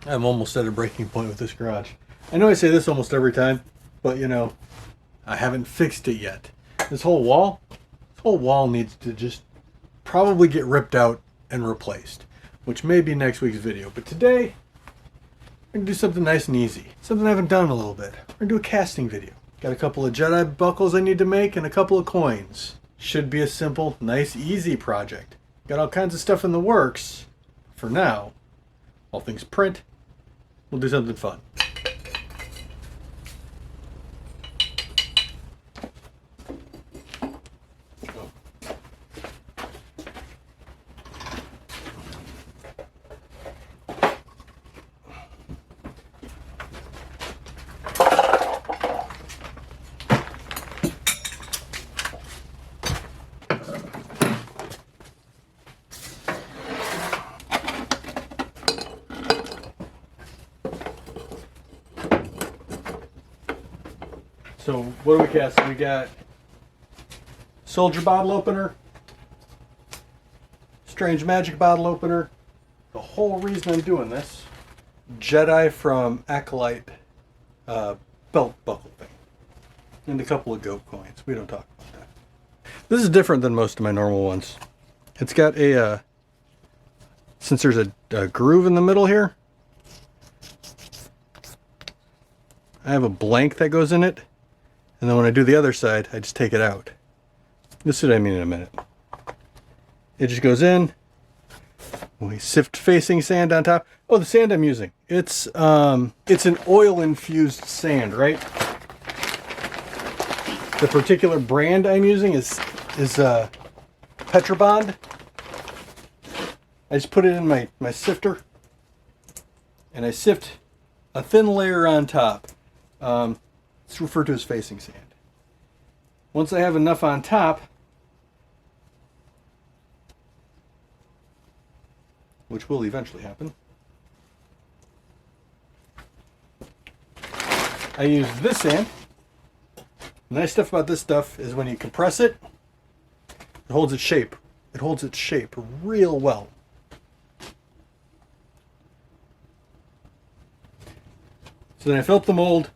I'm almost at a breaking point with this garage. I know I say this almost every time, but you know, I haven't fixed it yet. This whole wall needs to just probably get ripped out and replaced, which may be next week's video. But today, we're gonna do something nice and easy. Something I haven't done in a little bit. We're gonna do a casting video. Got a couple of Jedi buckles I need to make and a couple of coins. Should be a simple, nice, easy project. Got all kinds of stuff in the works. For now, all things print, we'll do something fun. So what are we casting? We got Soldier bottle opener, Strange Magic bottle opener. The whole reason I'm doing this, Jedi from Acolyte belt buckle thing, and a couple of goat coins. We don't talk about that. This is different than most of my normal ones. It's got a, since there's a groove in the middle here, I have a blank that goes in it. And then when I do the other side, I just take it out. This is what I mean in a minute. It just goes in. We sift facing sand on top. Oh, the sand I'm using. It's an oil-infused sand, right? The particular brand I'm using is Petrobond. I just put it in my sifter. And I sift a thin layer on top. It's referred to as facing sand. Once I have enough on top, which will eventually happen, I use this sand. The nice stuff about this stuff is when you compress it, it holds its shape. It holds its shape real well. So then I fill up the mold.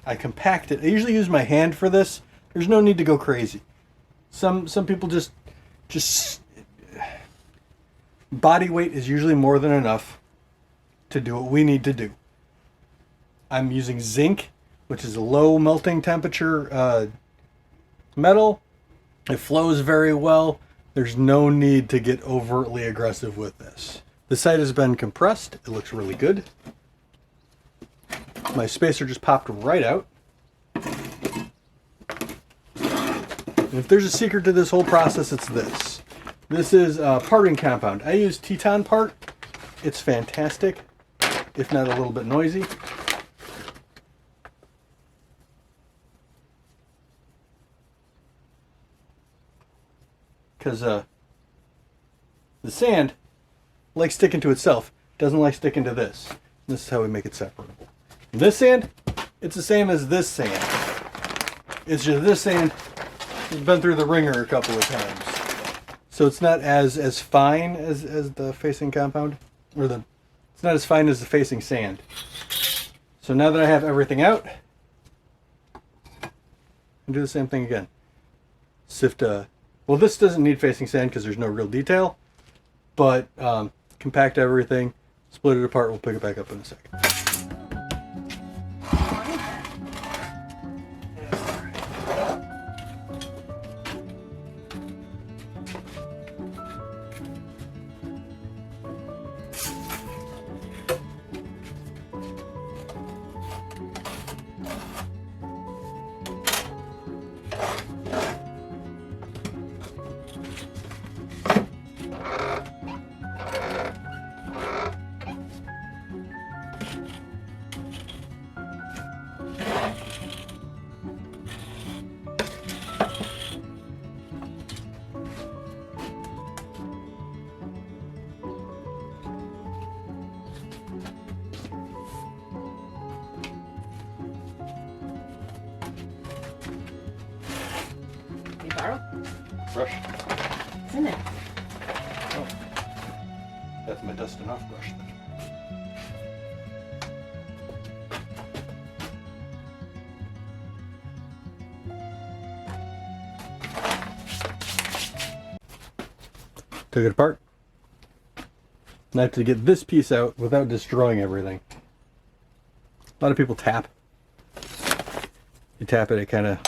I compact it. I usually use my hand for this. There's no need to go crazy. Some people just body weight is usually more than enough to do what we need to do. I'm using zinc, which is a low melting temperature metal. It flows very well. There's no need to get overtly aggressive with this. The side has been compressed. It looks really good. My spacer just popped right out. And if there's a secret to this whole process, it's this. This is a parting compound. I use Teton part. It's fantastic, if not a little bit noisy. Because the sand likes sticking to itself. Doesn't like sticking to this. This is how we make it separable. This sand, it's the same as this sand. It's just this sand has been through the ringer a couple of times. So it's not as fine as the facing compound. It's not as fine as the facing sand. So now that I have everything out, I'll do the same thing again. Sift well, this doesn't need facing sand because there's no real detail. But compact everything, split it apart, we'll pick it back up in a second. Borrow? Brush. It's in there. Oh. That's my dusting off brush then. Took it apart. And I have to get this piece out without destroying everything. A lot of people tap. You tap it, it kind of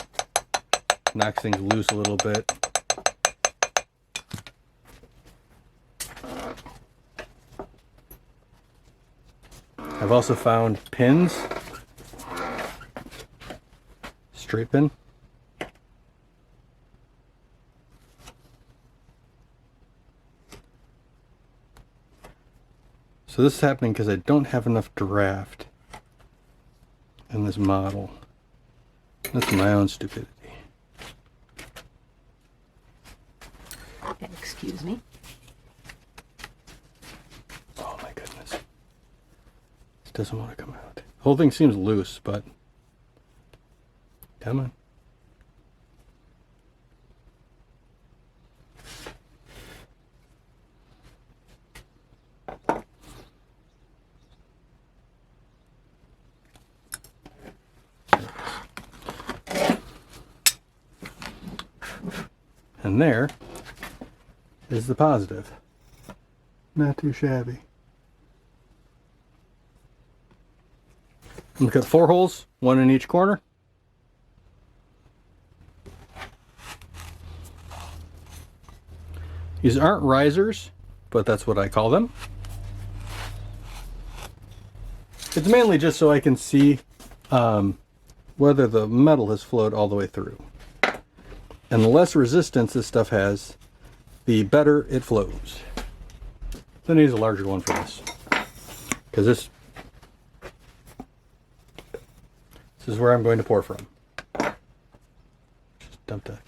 knocks things loose a little bit. I've also found pins. Straight pin. So this is happening because I don't have enough draft in this model. That's my own stupidity. Excuse me. Oh my goodness. This doesn't want to come out. The whole thing seems loose, but come on. And there is the positive. Not too shabby. Look at 4 holes, 1 in each corner. These aren't risers, but that's what I call them. It's mainly just so I can see whether the metal has flowed all the way through. And the less resistance this stuff has, the better it flows. Then I use a larger one for this. Because this is where I'm going to pour from. Just dumped a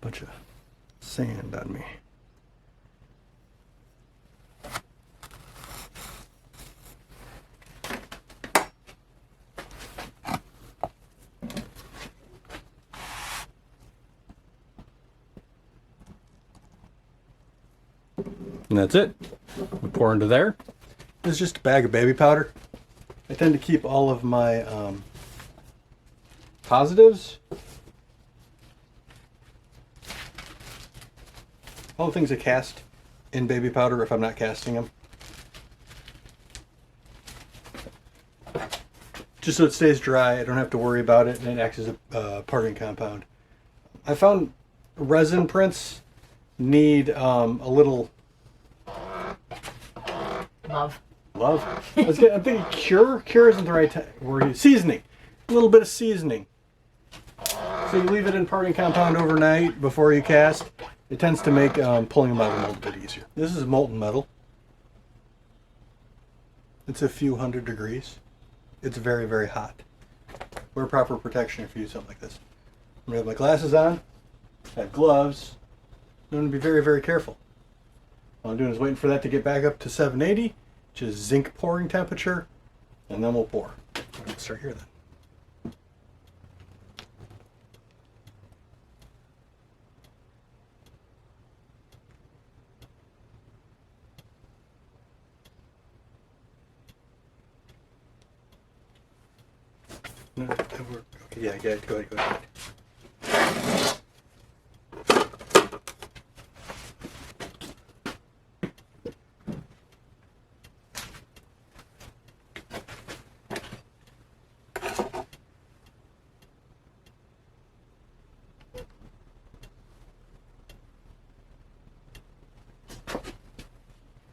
bunch of sand on me. And that's it. We pour into there. This is just a bag of baby powder. I tend to keep all of my positives, all the things I cast, in baby powder if I'm not casting them. Just so it stays dry, I don't have to worry about it, and it acts as a parting compound. I found resin prints need a little love. I'm thinking cure. Cure isn't the right word. Seasoning. A little bit of seasoning. So you leave it in parting compound overnight before you cast. It tends to make pulling them out of the mold a bit easier. This is molten metal. It's a few hundred degrees. It's very, very hot. Wear proper protection if you use something like this. I'm going to have my glasses on. I have gloves. I'm going to be very, very careful. All I'm doing is waiting for that to get back up to 780, which is zinc pouring temperature, and then we'll pour. I'm going to start here then. No, that worked. Okay, yeah, go ahead.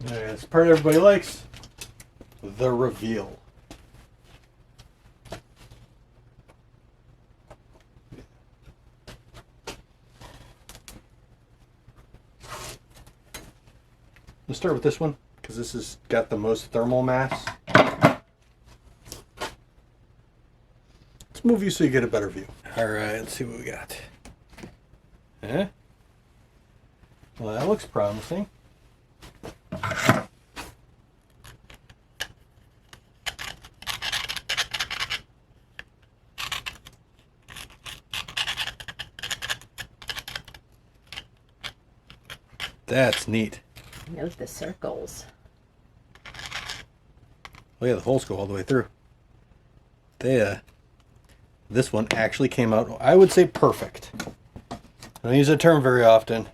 Alright, that's the part everybody likes. The reveal. Let's start with this one, because this has got the most thermal mass. Let's move you so you get a better view. Alright, let's see what we got. Eh? Well, that looks promising. That's neat. Note the circles. Oh yeah, the holes go all the way through. This one actually came out, I would say, perfect. I don't use that term very often.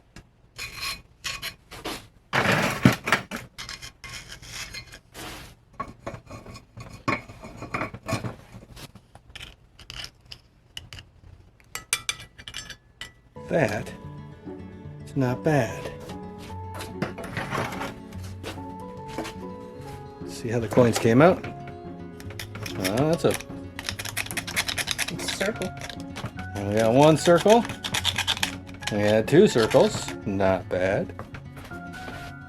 That is not bad. See how the coins came out? That's a circle. And we got one circle. We had two circles. Not bad.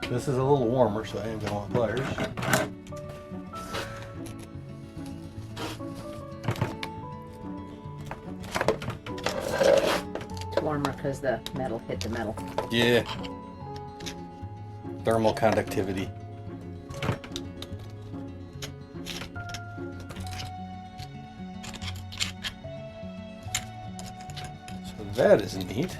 This is a little warmer, so I am going to want pliers. It's warmer because the metal hit the metal. Yeah. Thermal conductivity. That is neat.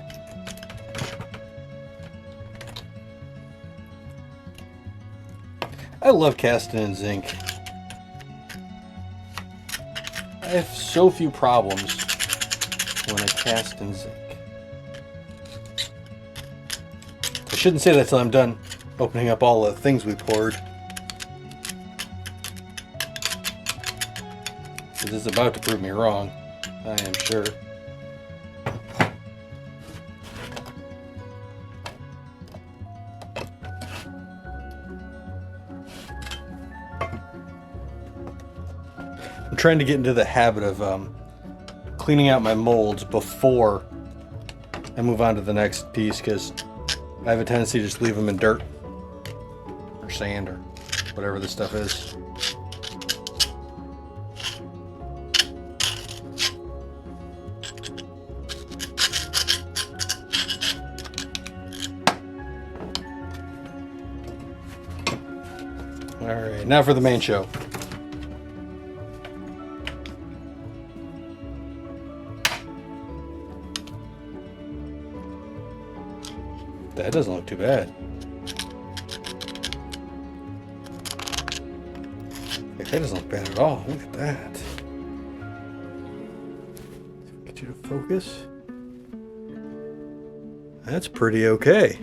I love casting in zinc. I have so few problems when I cast in zinc. I shouldn't say that till I'm done opening up all the things we poured. This is about to prove me wrong, I am sure. I'm trying to get into the habit of cleaning out my molds before I move on to the next piece, because I have a tendency to just leave them in dirt or sand or whatever this stuff is. Alright, now for the main show. That doesn't look too bad. That doesn't look bad at all. Look at that. Get you to focus. That's pretty okay.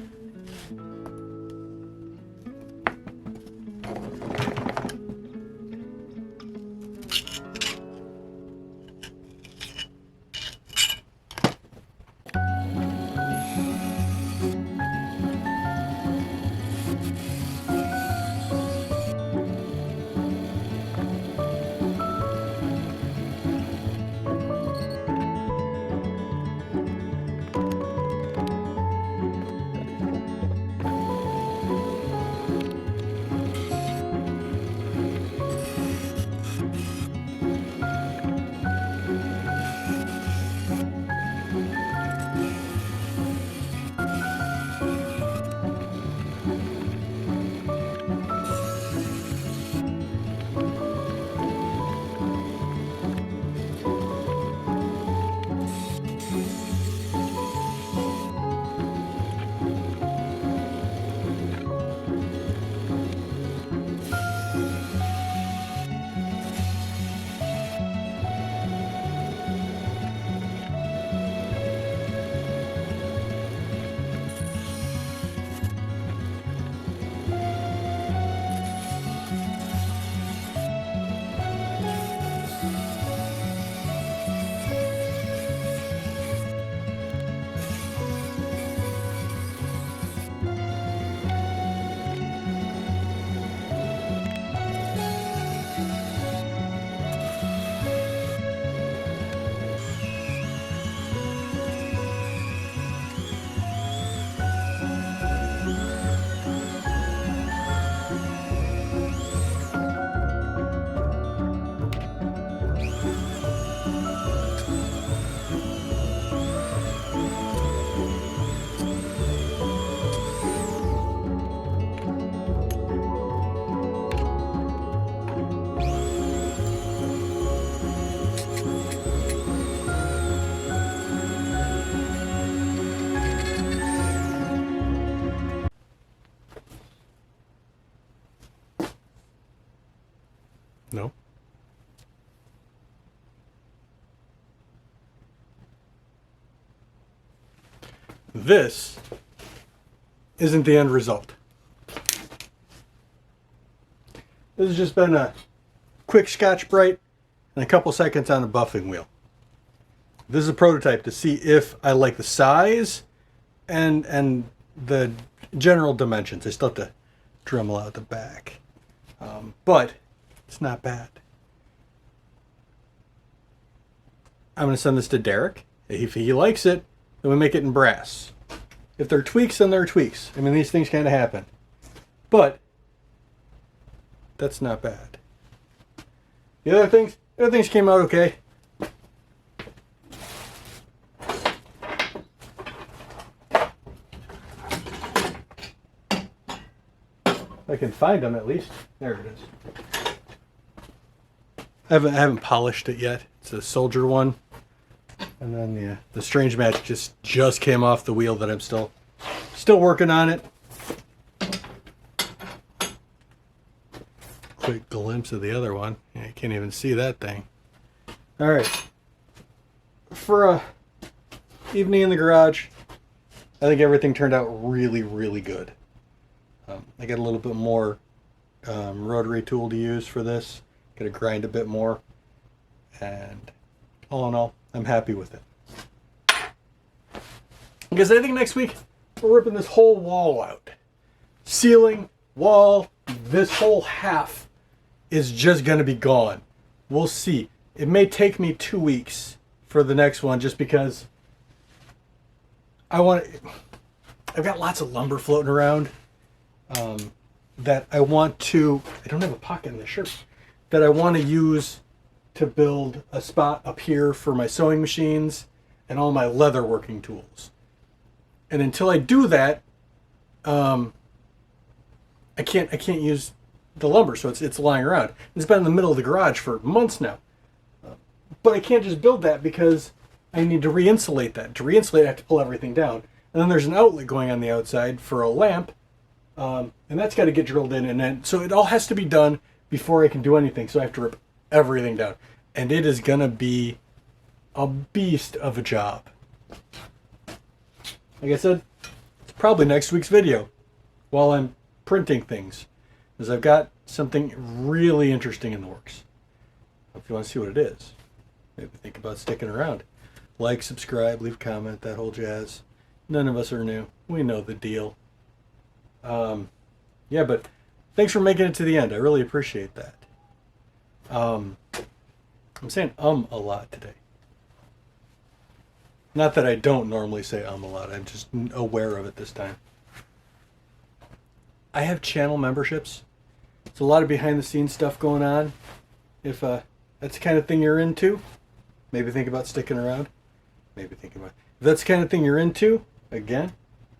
No. This isn't the end result. This has just been a quick Scotch-Brite and a couple seconds on a buffing wheel. This is a prototype to see if I like the size and the general dimensions. I still have to Dremel out the back. But it's not bad. I'm going to send this to Derick. If he likes it, then we make it in brass. If there are tweaks, then there are tweaks. I mean, these things kind of happen. But that's not bad. The other things came out okay. I can find them at least. There it is. I haven't polished it yet. It's a soldier one, and then the Strange Match just came off the wheel that I'm still working on it. Quick glimpse of the other one. Yeah, you can't even see that thing. All right. For a evening in the garage, I think everything turned out really, really good. I got a little bit more rotary tool to use for this. Got to grind a bit more. And all in all, I'm happy with it. Because I think next week, we're ripping this whole wall out. Ceiling, wall, this whole half is just going to be gone. We'll see. It may take me 2 weeks for the next one just because I've got lots of lumber floating around. That I want to, I don't have a pocket in the shirt, that I want to use to build a spot up here for my sewing machines and all my leather working tools. And until I do that, I can't use the lumber, so it's lying around. It's been in the middle of the garage for months now. But I can't just build that because I need to re-insulate that. To re-insulate, I have to pull everything down. And then there's an outlet going on the outside for a lamp. And that's got to get drilled in, and then so it all has to be done before I can do anything. So I have to rip everything down, and it is gonna be a beast of a job. Like I said, it's probably next week's video while I'm printing things, because I've got something really interesting in the works. If you want to see what it is, maybe think about sticking around. Like, subscribe, leave a comment, that whole jazz. None of us are new. We know the deal. Yeah, but thanks for making it to the end. I really appreciate that. I'm saying a lot today. Not that I don't normally say a lot. I'm just aware of it this time. I have channel memberships. It's a lot of behind the scenes stuff going on. If that's the kind of thing you're into, maybe think about sticking around. If that's the kind of thing you're into, again,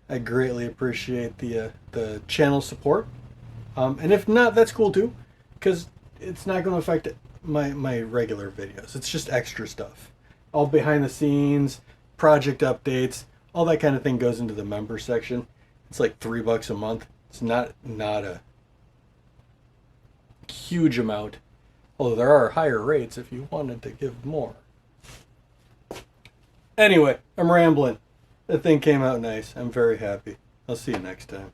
I greatly appreciate the channel support. And if not, that's cool too, because it's not going to affect my regular videos. It's just extra stuff. All behind the scenes, project updates, all that kind of thing goes into the member section. It's like $3 a month. It's not a huge amount, although there are higher rates if you wanted to give more. Anyway, I'm rambling. That thing came out nice. I'm very happy. I'll see you next time.